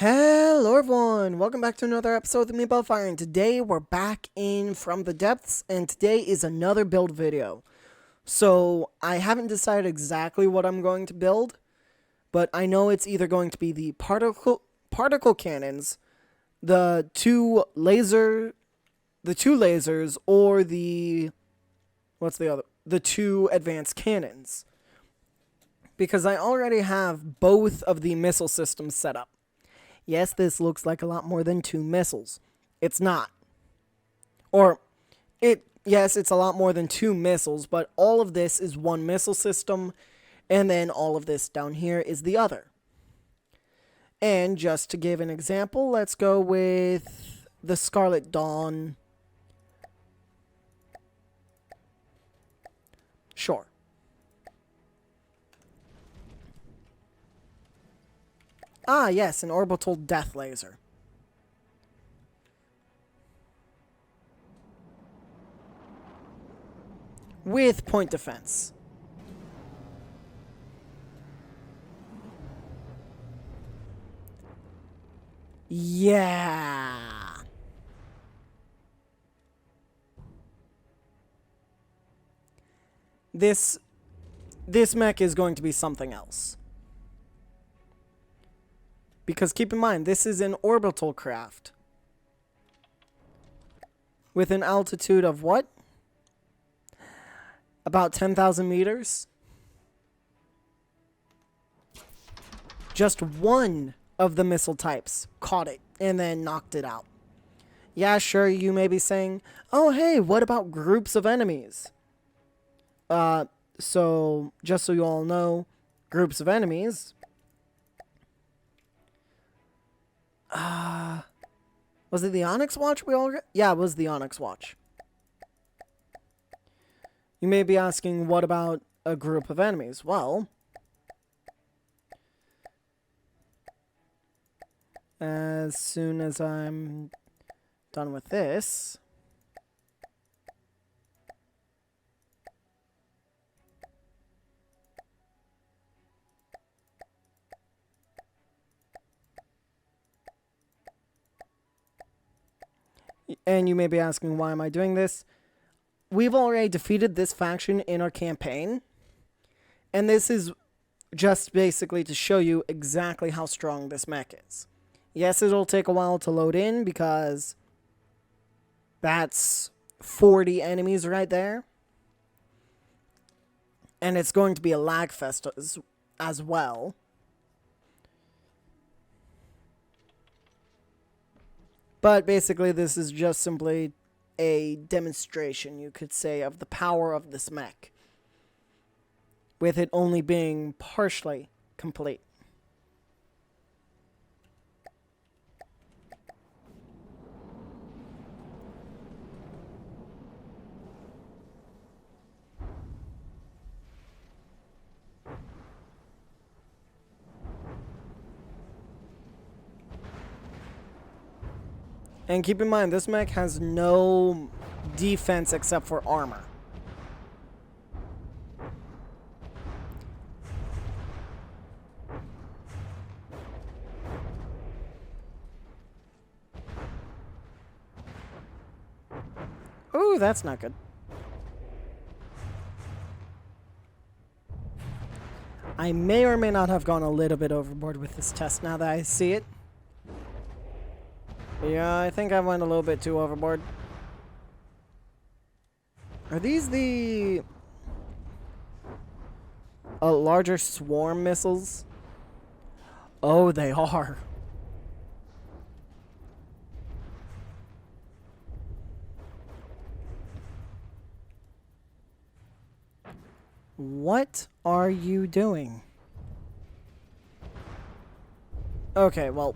Hello everyone, welcome back to another episode of the Meatball Fire, and today we're back in From the Depths, and today is another build video. So, I haven't decided exactly what I'm going to build, but I know it's either going to be the particle cannons, the two lasers, or the two advanced cannons. Because I already have both of the missile systems set up. Yes, this looks like a lot more than two missiles. It's not. Yes, it's a lot more than two missiles, but all of this is one missile system, and then all of this down here is the other. And just to give an example, let's go with the Scarlet Dawn. Sure. Ah, yes, an orbital death laser. With point defense. Yeah. This mech is going to be something else. Because keep in mind, this is an orbital craft. With an altitude of what? About 10,000 meters? Just one of the missile types caught it and then knocked it out. Yeah, sure, you may be saying, oh hey, what about groups of enemies? So, just so you all know, groups of enemies... was it the Onyx Watch we all got? Yeah, it was the Onyx Watch. You may be asking, what about a group of enemies? Well, as soon as I'm done with this... And you may be asking, why am I doing this? We've already defeated this faction in our campaign. And this is just basically to show you exactly how strong this mech is. Yes, it'll take a while to load in because that's 40 enemies right there. And it's going to be a lag fest as well. But basically, this is just simply a demonstration, you could say, of the power of this mech, with it only being partially complete. And keep in mind, this mech has no defense except for armor. Ooh, that's not good. I may or may not have gone a little bit overboard with this test now that I see it. Yeah, I think I went a little bit too overboard. Are these the larger swarm missiles? Oh, they are. What are you doing? Okay, well...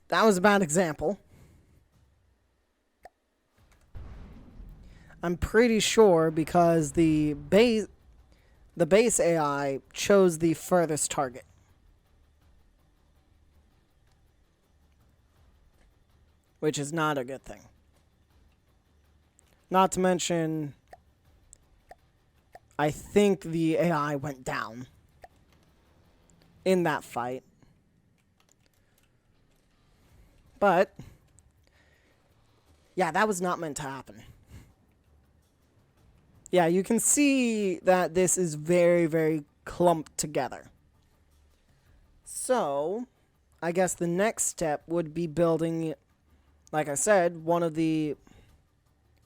that was a bad example. I'm pretty sure because the base AI chose the furthest target. Which is not a good thing. Not to mention, I think the AI went down in that fight. But, yeah, that was not meant to happen. Yeah, you can see that this is very, very clumped together. So, I guess the next step would be building, like I said, one of the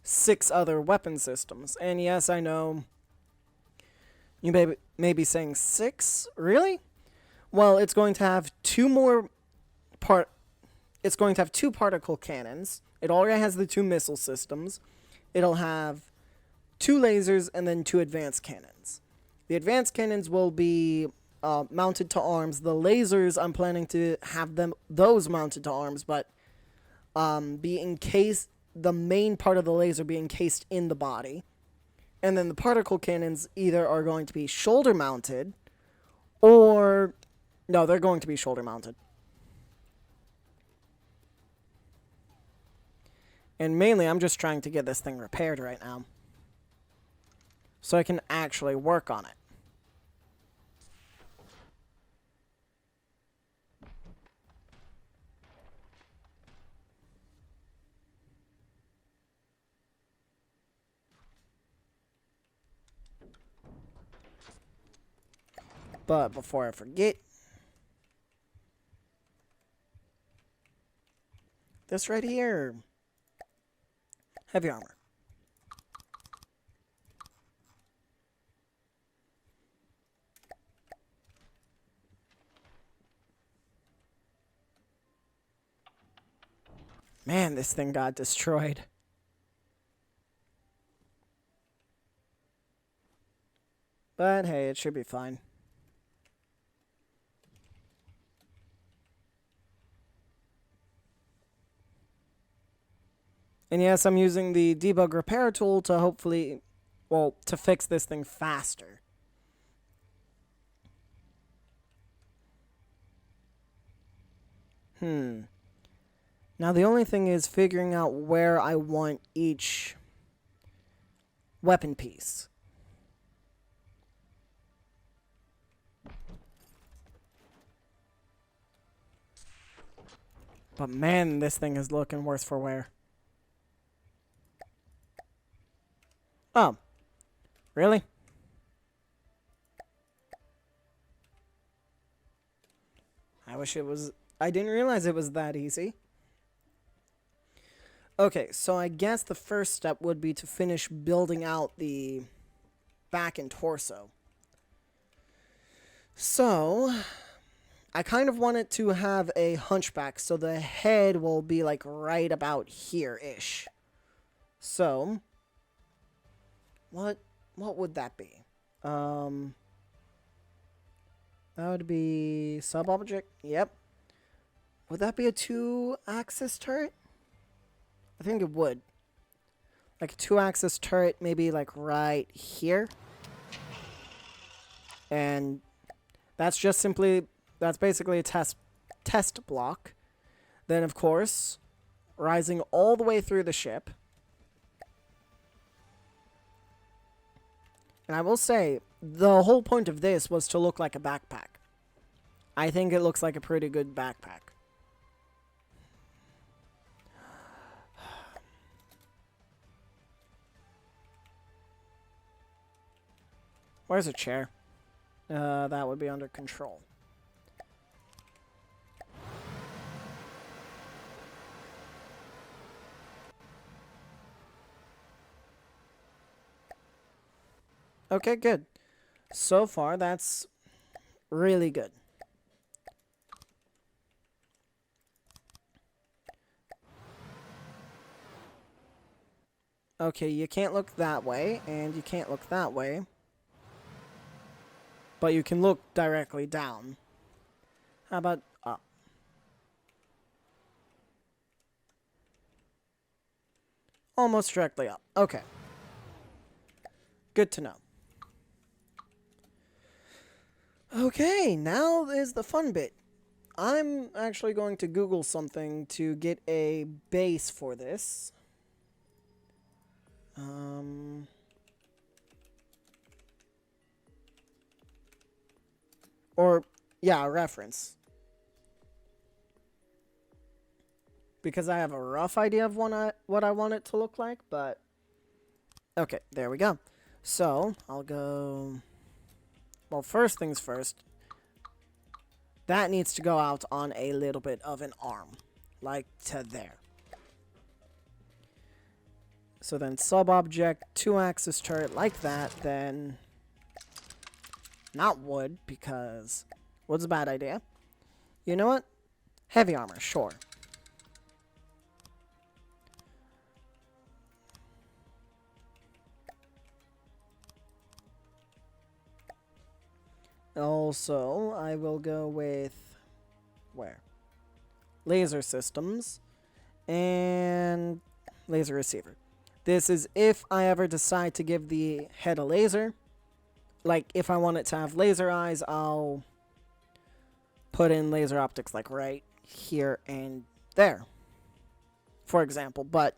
6 other weapon systems. And yes, I know you may be saying 6? Really? Well, it's going to have 2 more it's going to have 2 particle cannons. It already has the 2 missile systems. It'll have 2 lasers and then 2 advanced cannons. The advanced cannons will be mounted to arms. The lasers, I'm planning to have those mounted to arms, but be encased. The main part of the laser be encased in the body, and then the particle cannons either are going to be shoulder mounted, or no, they're going to be shoulder mounted. And mainly, I'm just trying to get this thing repaired right now, so I can actually work on it. But before I forget, this right here, heavy armor. Man, this thing got destroyed. But hey, it should be fine. And yes, I'm using the debug repair tool to hopefully, well, to fix this thing faster. Now the only thing is figuring out where I want each weapon piece. But man, this thing is looking worse for wear. Oh. Really? I wish it was... I didn't realize it was that easy. Okay, so I guess the first step would be to finish building out the back and torso. So, I kind of want it to have a hunchback, so the head will be like right about here-ish. So, what would that be? That would be sub-object. Yep. Would that be a 2-axis turret? I think it would. Like a 2-axis turret, maybe like right here. And that's just simply, that's basically a test block. Then, of course, rising all the way through the ship. And I will say, the whole point of this was to look like a backpack. I think it looks like a pretty good backpack. Where's a chair? That would be under control. Okay, good. So far, that's really good. Okay, you can't look that way, and you can't look that way. But you can look directly down. How about up? Almost directly up. Okay. Good to know. Okay, now is the fun bit. I'm actually going to Google something to get a base for this. Or, yeah, a reference. because I have a rough idea of what I want it to look like, but okay, there we go. So, I'll go... Well, first things first, that needs to go out on a little bit of an arm, like to there. So then sub-object, 2-axis turret like that, then... Not wood, because wood's a bad idea. You know what? Heavy armor, sure. Also, I will go with... Where? Laser systems and laser receiver. This is if I ever decide to give the head a laser. Like, if I want it to have laser eyes, I'll put in laser optics, like, right here and there, for example. But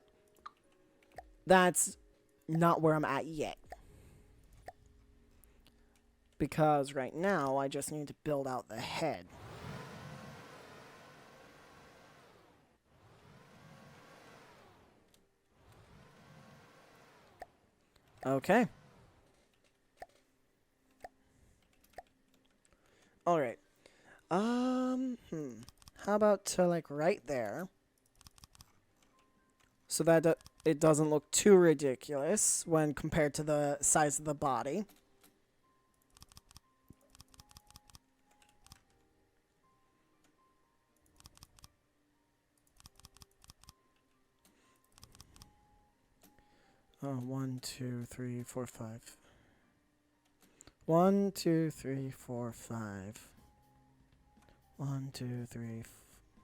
that's not where I'm at yet. Because right now, I just need to build out the head. Okay. Alright. How about to, like, right there? So that it doesn't look too ridiculous when compared to the size of the body. Oh, 1, 2, 3, 4, 5. 1, 2, 3, 4, 5. 1, 2, 3,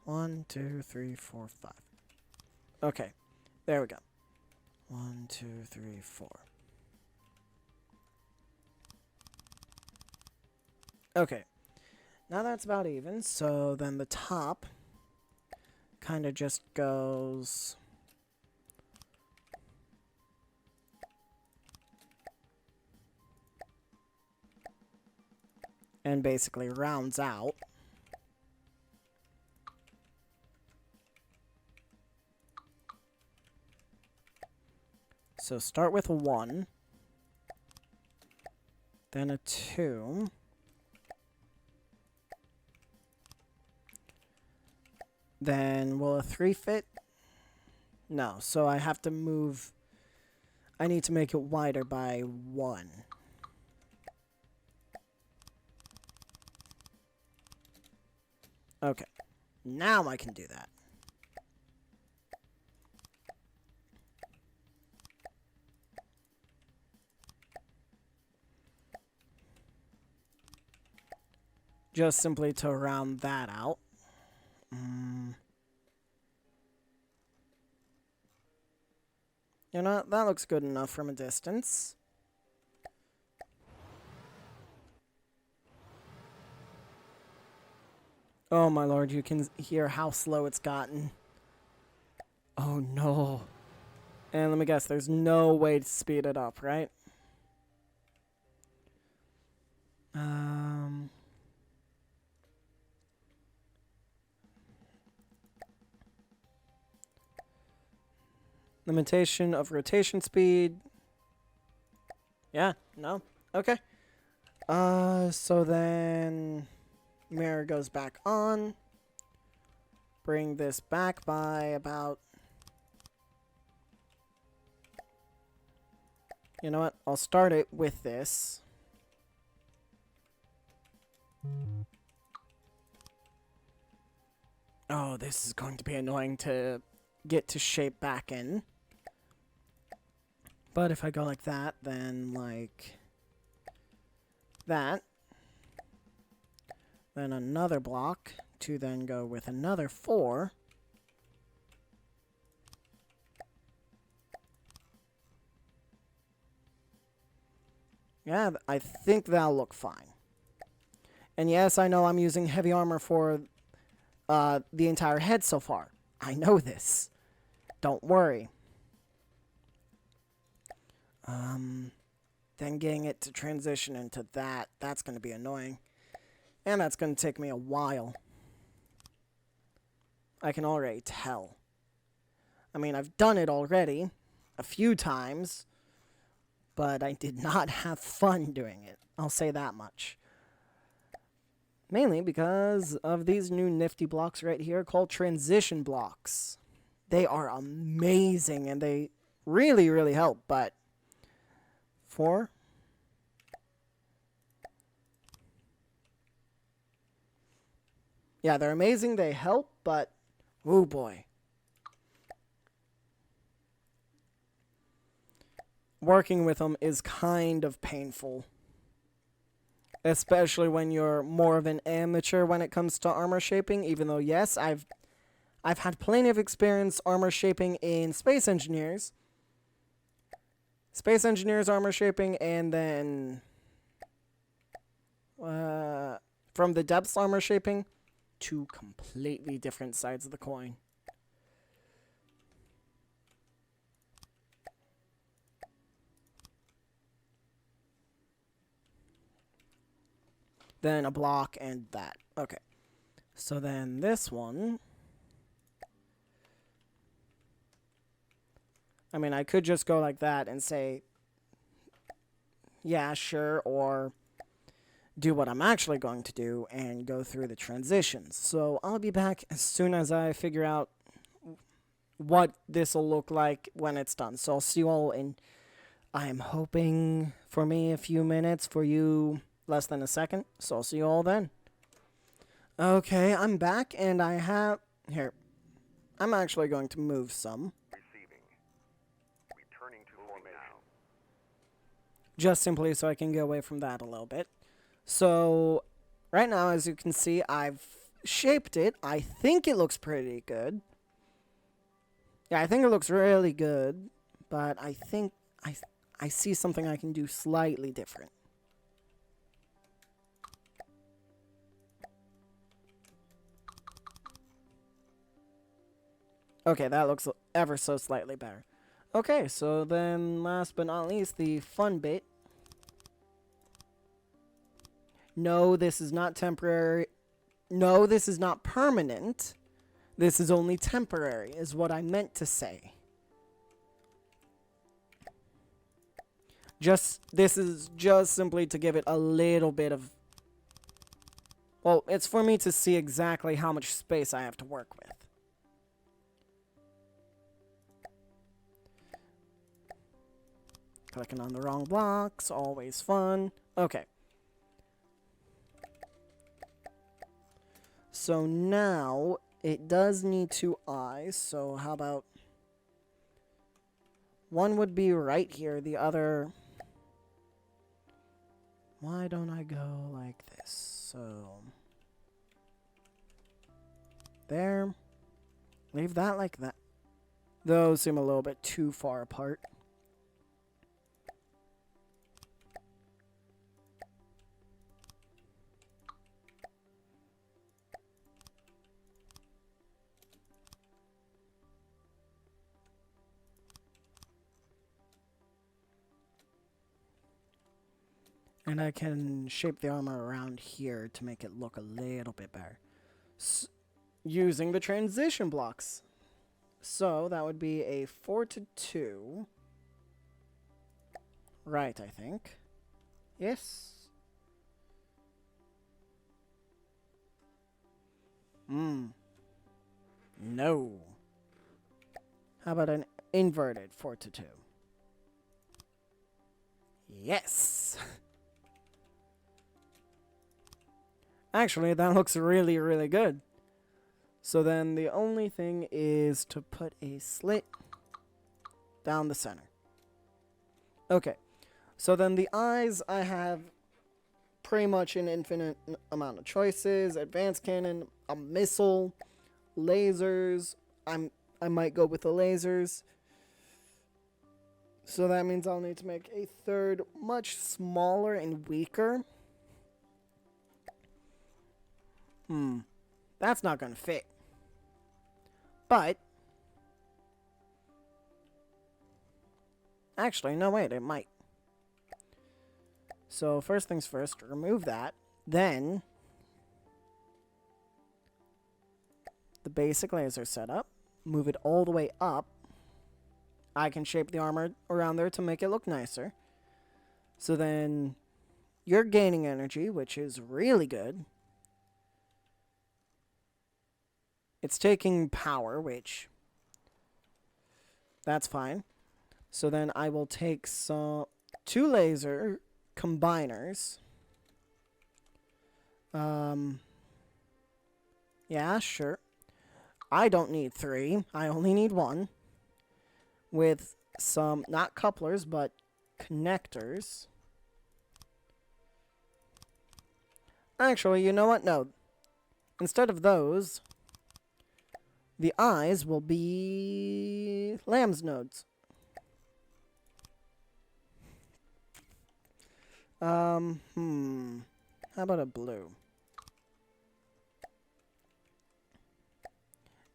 1, 2, 3, 4, 5. Okay, there we go. 1, 2, 3, 4. Okay, now that's about even. So then the top kind of just goes... and basically rounds out. So start with a 1, then a 2, then will a 3 fit? No, so I have to move, I need to make it wider by 1. Okay, now I can do that. Just simply to round that out. You know, that looks good enough from a distance. Oh my lord, you can hear how slow it's gotten. Oh no. And let me guess, there's no way to speed it up, right? Limitation of rotation speed. Yeah, no? Okay. So then mirror goes back on. Bring this back by about... You know what? I'll start it with this. Oh, this is going to be annoying to get to shape back in. But if I go like that, then like that. Then another block to then go with another 4. Yeah, I think that'll look fine. And yes, I know I'm using heavy armor for the entire head so far. I know this. Don't worry. Then getting it to transition into that's going to be annoying. And that's going to take me a while. I can already tell. I mean, I've done it already a few times, but I did not have fun doing it. I'll say that much. Mainly because of these new nifty blocks right here called transition blocks. They are amazing and they really, really help, but 4. Yeah, they're amazing, they help, but oh boy. Working with them is kind of painful. Especially when you're more of an amateur when it comes to armor shaping, even though yes, I've had plenty of experience armor shaping in Space Engineers. Space Engineers armor shaping, and then from the depths armor shaping, 2 completely different sides of the coin. Then a block and that. Okay. So then this one, I mean, I could just go like that and say, yeah, sure, or do what I'm actually going to do and go through the transitions. So I'll be back as soon as I figure out what this will look like when it's done. So I'll see you all in, I'm hoping for me a few minutes, for you less than a second. So I'll see you all then. Okay, I'm back and I have, here, I'm actually going to move some. Returning to formation. Just simply so I can get away from that a little bit. So, right now, as you can see, I've shaped it. I think it looks pretty good. Yeah, I think it looks really good. But I think I see something I can do slightly different. Okay, that looks ever so slightly better. Okay, so then last but not least, the fun bit. No, this is not temporary. No, this is not permanent. This is only temporary, is what I meant to say. This is just simply to give it a little bit of... Well, it's for me to see exactly how much space I have to work with. Clicking on the wrong blocks, always fun. Okay. So now, it does need 2 eyes, so how about... One would be right here, the other... Why don't I go like this? So... There. Leave that like that. Those seem a little bit too far apart. And I can shape the armor around here to make it look a little bit better. Using the transition blocks. So that would be a 4 to 2. Right, I think. Yes. No. How about an inverted 4 to 2? Yes. Actually, that looks really, really good. So then the only thing is to put a slit down the center. Okay. So then the eyes, I have pretty much an infinite amount of choices. Advanced cannon, a missile, lasers. I might go with the lasers. So that means I'll need to make a third much smaller and weaker. That's not going to fit. But... Actually, no, wait, it might. So, first things first, remove that. Then... the basic laser setup. Move it all the way up. I can shape the armor around there to make it look nicer. So then you're gaining energy, which is really good. It's taking power, which that's fine. So then I will take two laser combiners. Yeah, sure. I don't need 3. I only need 1. With some, not couplers, but connectors. Actually, you know what? No. Instead of those, the eyes will be lamb's nodes. How about a blue?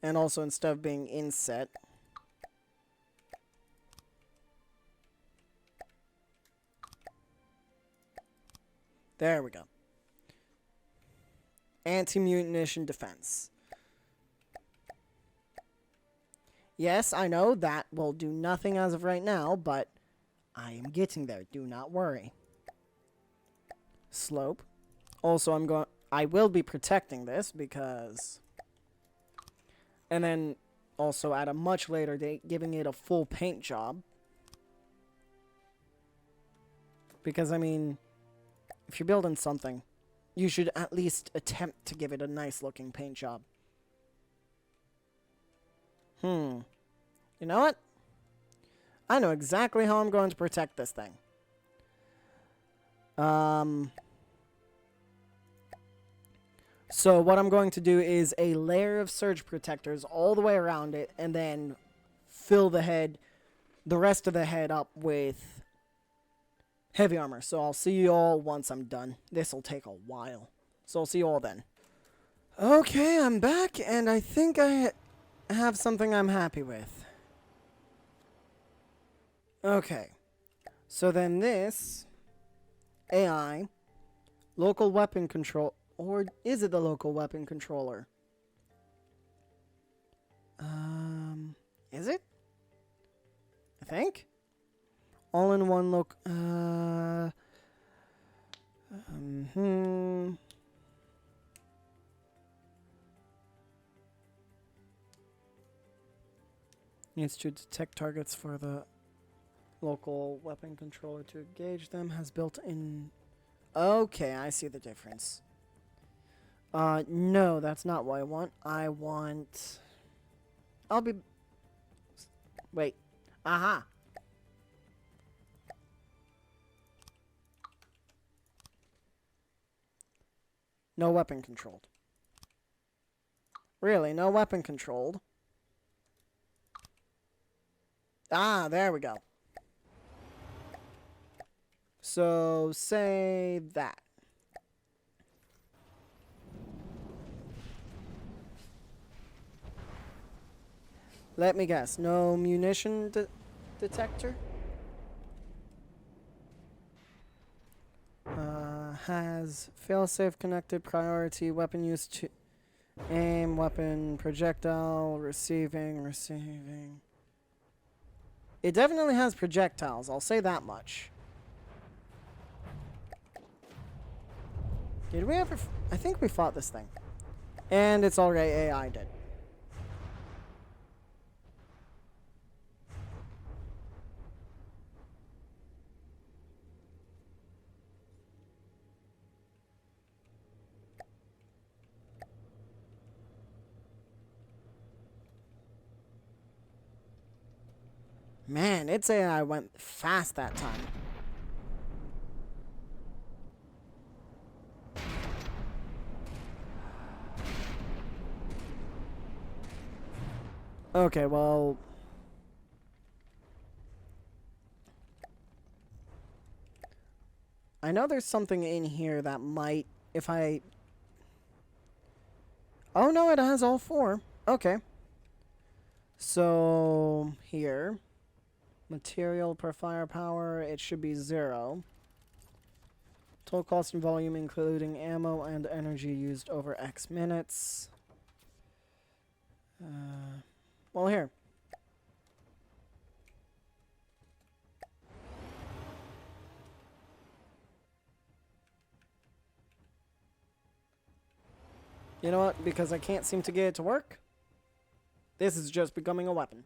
And also, instead of being inset, there we go. Anti-munition defense. Yes, I know that will do nothing as of right now, but I am getting there. Do not worry. Slope. Also, I will be protecting this because... And then also at a much later date, giving it a full paint job. Because, I mean, if you're building something, you should at least attempt to give it a nice looking paint job. You know what? I know exactly how I'm going to protect this thing. So what I'm going to do is a layer of surge protectors all the way around it, and then fill the rest of the head up with heavy armor. So I'll see you all once I'm done. This will take a while. So I'll see you all then. Okay, I'm back, and I think I have something I'm happy with. Okay. So then this AI local weapon control, or is it the local weapon controller? Is it? I think. All-in-one look. Needs to detect targets for the local weapon controller to engage them. Has built-in. Okay, I see the difference. No, that's not what I want. I want... Wait. Aha! No weapon controlled. Really, no weapon controlled? Ah, there we go. So, say that. Let me guess. No munition detector? Has failsafe connected priority weapon use to aim weapon projectile receiving. It definitely has projectiles. I'll say that much. Did we ever? I think we fought this thing, and it's already AI dead. Man, its AI went fast that time. Okay, well... I know there's something in here that might... If I... Oh, no, it has all 4. Okay. So... Here... Material per firepower, it should be 0. Total cost and volume including ammo and energy used over X minutes. Well, here. You know what? Because I can't seem to get it to work. This is just becoming a weapon.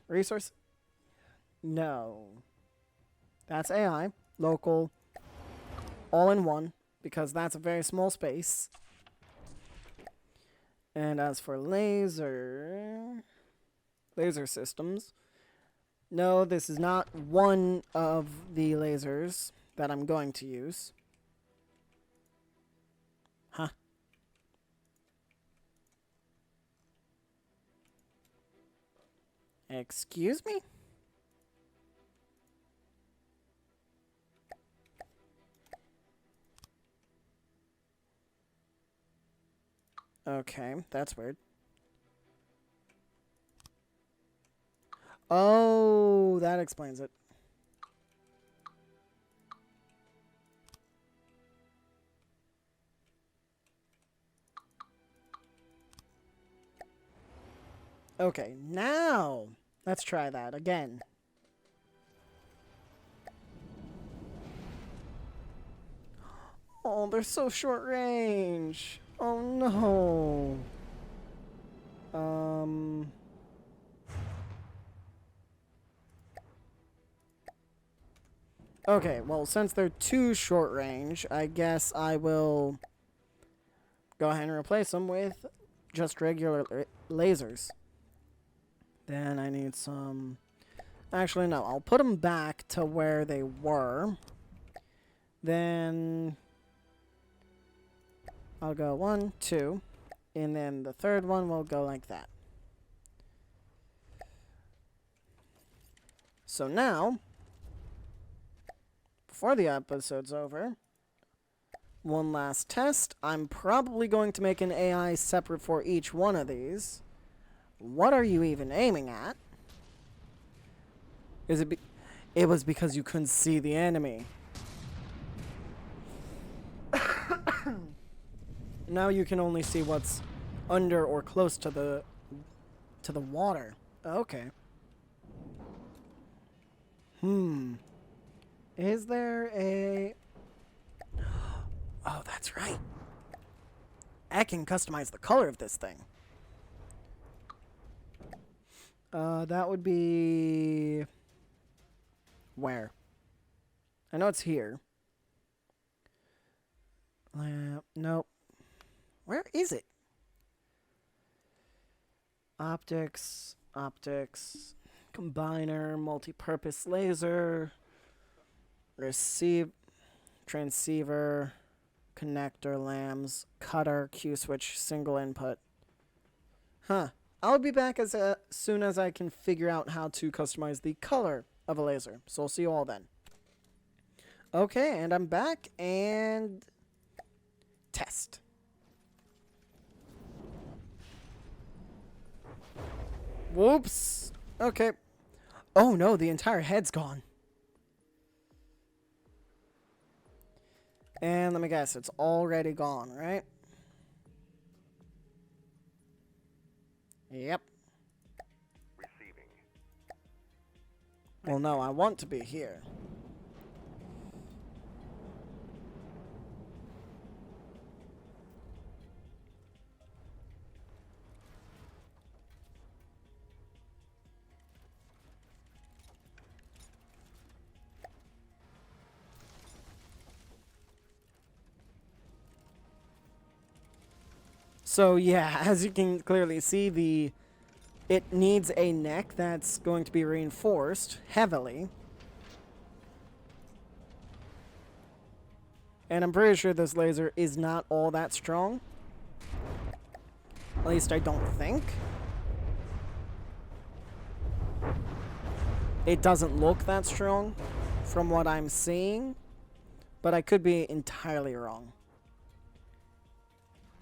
Resource? No. That's AI. Local. All in one. Because that's a very small space. And as for laser systems. No, this is not one of the lasers that I'm going to use. Huh? Excuse me? Okay, that's weird. Oh, that explains it. Okay, now let's try that again. Oh, they're so short range. Oh no. Okay, well, since they're too short range, I guess I will go ahead and replace them with just regular lasers. Then I need some... Actually, no. I'll put them back to where they were. Then I'll go 1, 2. And then the third one will go like that. So now, before the episode's over, one last test. I'm probably going to make an AI separate for each one of these. What are you even aiming at? Is it it was because you couldn't see the enemy. Now you can only see what's under or close to the water. Okay. Is there a... Oh, that's right. I can customize the color of this thing. That would be... Where? I know it's here. Nope. Where is it? Optics, combiner, multi-purpose laser, transceiver, connector, lambs, cutter, Q switch, single input. Huh. I'll be back as soon as I can figure out how to customize the color of a laser. So I'll see you all then. Okay, and I'm back, and... Test. Whoops. Okay. Oh no, the entire head's gone. And let me guess, it's already gone, right? Yep. Receiving. Well, no, I want to be here. So yeah, as you can clearly see, it needs a neck that's going to be reinforced heavily. And I'm pretty sure this laser is not all that strong. At least I don't think. It doesn't look that strong from what I'm seeing, but I could be entirely wrong.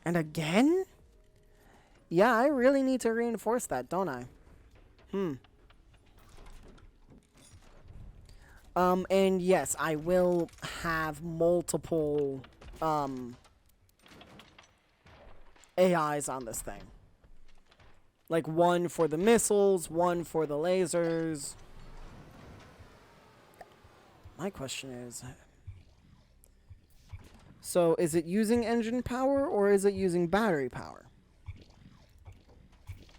And again? Yeah, I really need to reinforce that, don't I? And yes, I will have multiple, AIs on this thing. Like one for the missiles, one for the lasers. My question is... So is it using engine power or is it using battery power?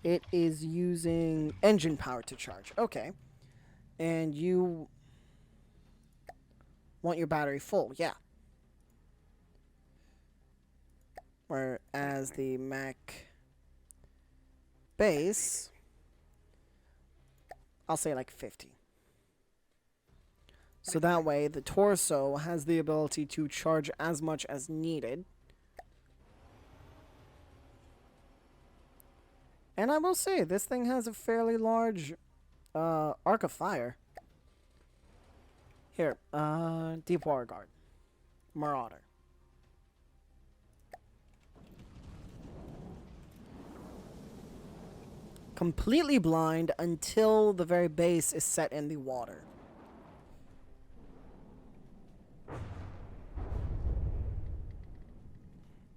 It is using engine power to charge. Okay. And you want your battery full. Yeah. Whereas the Mech base, I'll say like 50. So that way the torso has the ability to charge as much as needed. And I will say, this thing has a fairly large arc of fire. Here, Deep Water Guard. Marauder. Completely blind until the very base is set in the water.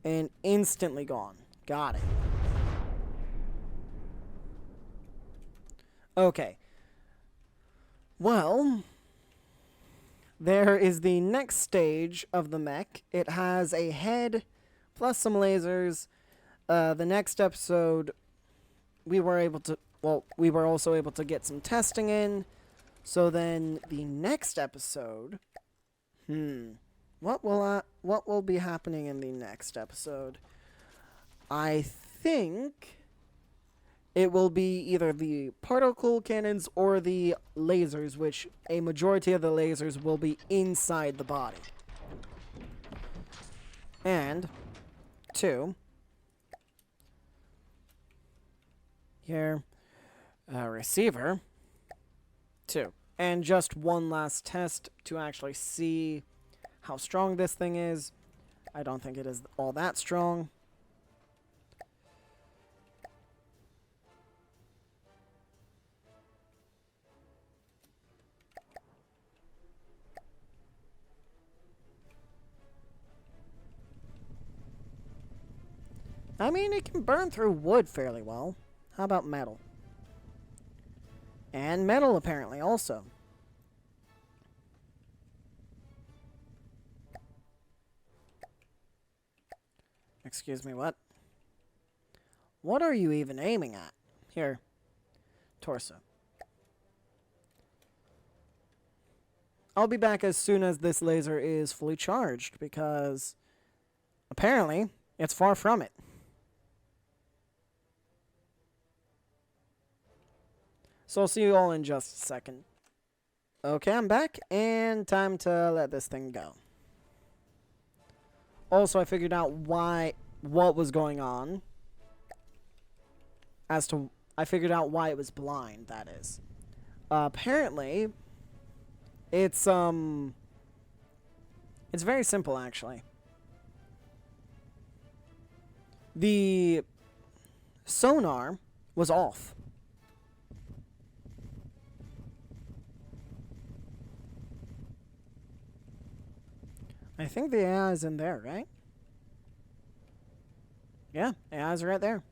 And instantly gone. Got it. Okay. Well, there is the next stage of the mech. It has a head plus some lasers. The next episode, we were also able to get some testing in. So then the next episode, what will be happening in the next episode? I think it will be either the particle cannons or the lasers, which a majority of the lasers will be inside the body. And 2 here, receiver 2. And just one last test to actually see how strong this thing is. I don't think it is all that strong. I mean, it can burn through wood fairly well. How about metal? And metal, apparently, also. Excuse me, what? What are you even aiming at? Here. Torso. I'll be back as soon as this laser is fully charged, because apparently it's far from it. So I'll see you all in just a second. Okay, I'm back, and time to let this thing go. Also, I figured out what was going on. I figured out why it was blind, that is. Apparently, it's very simple, actually. The sonar was off. I think the AI is in there, right? Yeah, AI is right there.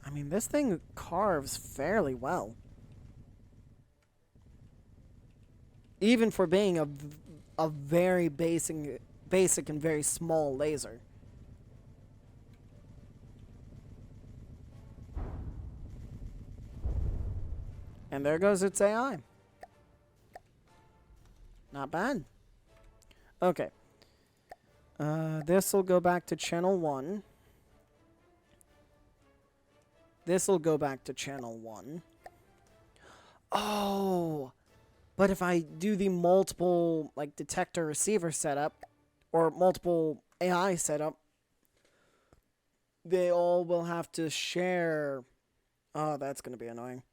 I mean, this thing carves fairly well. Even for being a very basic and very small laser. And there goes its AI. Not bad. Okay. This will go back to channel 1. This will go back to channel 1. Oh! But if I do the multiple, like, detector receiver setup, or multiple AI setup, they all will have to share. Oh, that's going to be annoying.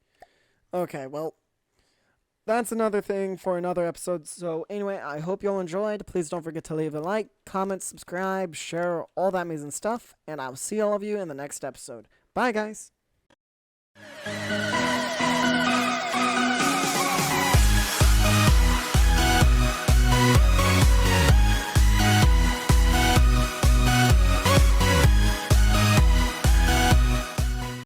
Okay, well, that's another thing for another episode. So anyway, I hope you all enjoyed. Please don't forget to leave a like, comment, subscribe, share, all that amazing stuff. And I'll see all of you in the next episode. Bye, guys.